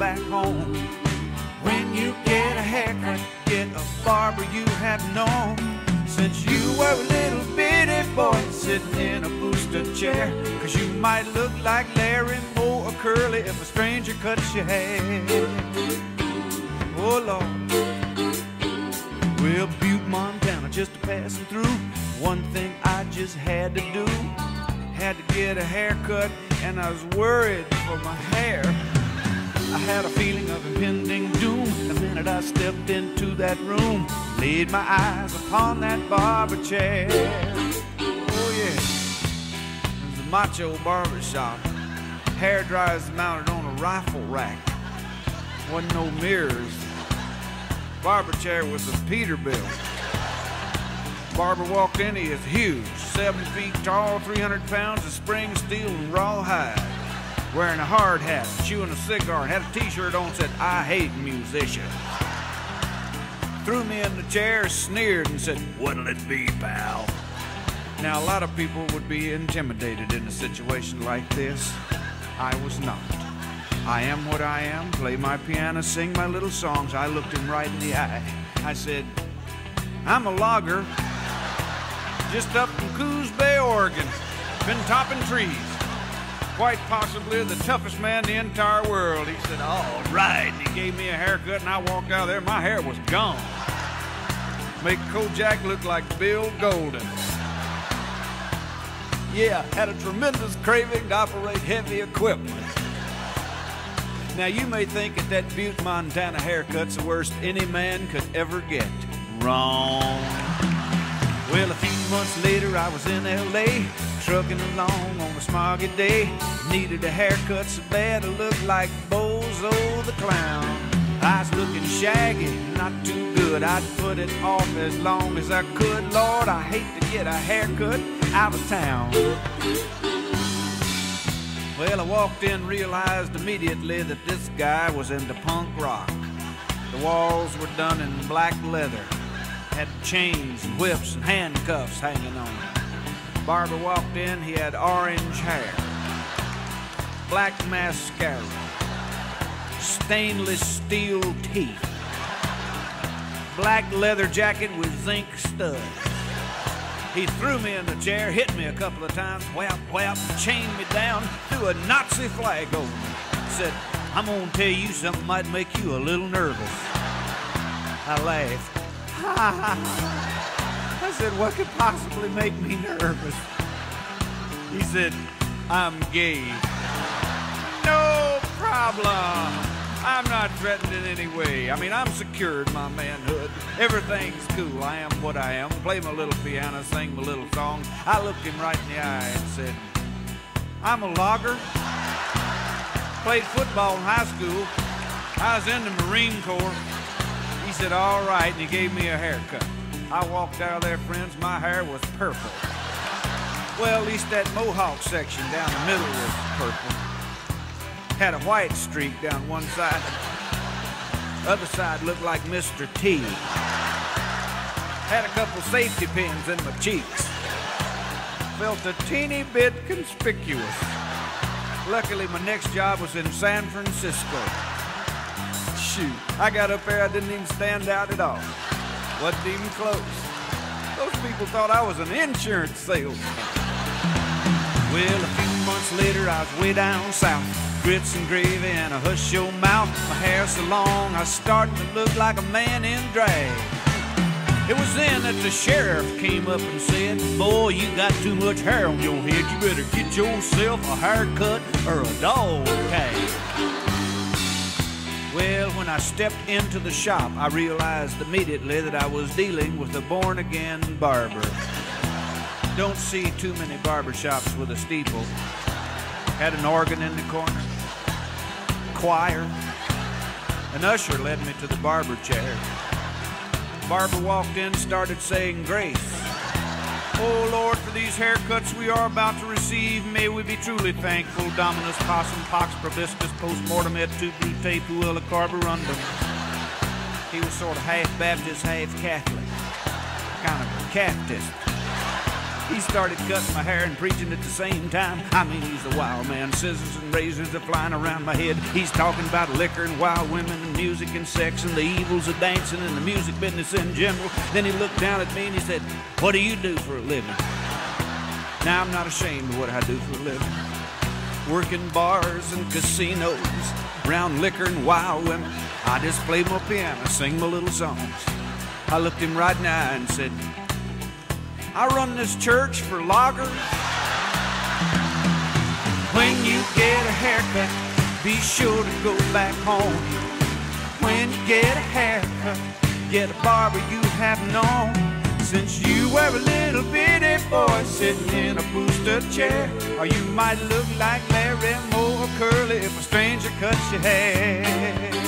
back home. When you get a haircut, get a barber you have known. Since you were a little bitty boy sitting in a booster chair, 'cause you might look like Larry Moore or Curly if a stranger cuts your hair. Oh Lord. Well, Butte, Montana, just passing through. One thing I just had to do, had to get a haircut, and I was worried for my hair. I had a feeling of impending doom the minute I stepped into that room, laid my eyes upon that barber chair. Oh yeah, it was a macho barber shop. Hair dryers mounted on a rifle rack. Wasn't no mirrors. Barber chair was a Peterbilt. Barber walked in, he is huge, 7 feet tall, 300 pounds of spring steel and rawhide. Wearing a hard hat, chewing a cigar, and had a t-shirt on that said, "I hate musicians." Threw me in the chair, sneered, and said, "What'll it be, pal?" Now, a lot of people would be intimidated in a situation like this. I was not. I am what I am, play my piano, sing my little songs. I looked him right in the eye. I said, "I'm a logger, just up from Coos Bay, Oregon. Been topping trees. Quite possibly the toughest man in the entire world." He said, "All right." He gave me a haircut and I walked out of there. My hair was gone. Make Kojak look like Bill Golden. Yeah, had a tremendous craving to operate heavy equipment. Now you may think that Butte, Montana haircut's the worst any man could ever get. Wrong. Well, a few months later I was in L.A., trucking along on a smoggy day. Needed a haircut so bad I looked like Bozo the Clown. I was looking shaggy, not too good. I'd put it off as long as I could. Lord, I hate to get a haircut out of town. Well, I walked in, realized immediately that this guy was into punk rock. The walls were done in black leather, had chains and whips and handcuffs hanging on it. Barber walked in, he had orange hair, black mascara, stainless steel teeth, black leather jacket with zinc studs. He threw me in the chair, hit me a couple of times, whap, whap, chained me down, threw a Nazi flag over me. Said, "I'm gonna tell you something might make you a little nervous." I laughed. I said, "What could possibly make me nervous?" He said, "I'm gay." No problem. I'm not threatened in any way. I mean, I'm secure in my manhood. Everything's cool. I am what I am. Play my little piano, sing my little song. I looked him right in the eye and said, "I'm a logger. Played football in high school. I was in the Marine Corps." He said, "All right," and he gave me a haircut. I walked out of there, friends, my hair was purple. Well, at least that mohawk section down the middle was purple. Had a white streak down one side. Other side looked like Mr. T. Had a couple safety pins in my cheeks. Felt a teeny bit conspicuous. Luckily, my next job was in San Francisco. Shoot, I got up there, I didn't even stand out at all. Wasn't even close. Those people thought I was an insurance salesman. Well, a few months later, I was way down south. Grits and gravy and a hush your mouth. My hair so long, I was starting to look like a man in drag. It was then that the sheriff came up and said, "Boy, you got too much hair on your head. You better get yourself a haircut or a dog tag." Well, when I stepped into the shop, I realized immediately that I was dealing with a born-again barber. Don't see too many barber shops with a steeple. Had an organ in the corner, choir. An usher led me to the barber chair. Barber walked in, started saying grace. "Oh Lord, for these haircuts we are about to receive, may we be truly thankful. Dominus possum pax probiscus postmortem et tu brute puella carborundum." He was sort of half Baptist, half Catholic, kind of a Catholic. He started cutting my hair and preaching at the same time. I mean, he's a wild man. Scissors and razors are flying around my head. He's talking about liquor and wild women and music and sex and the evils of dancing and the music business in general. Then he looked down at me and he said, "What do you do for a living?" Now, I'm not ashamed of what I do for a living. Working bars and casinos, around liquor and wild women. I just play my piano, sing my little songs. I looked him right in the eye and said, "I run this church for loggers." When you get a haircut, be sure to go back home. When you get a haircut, get a barber you have known. Since you were a little bitty boy sitting in a booster chair, or you might look like Larry Moore Curly if a stranger cuts your hair.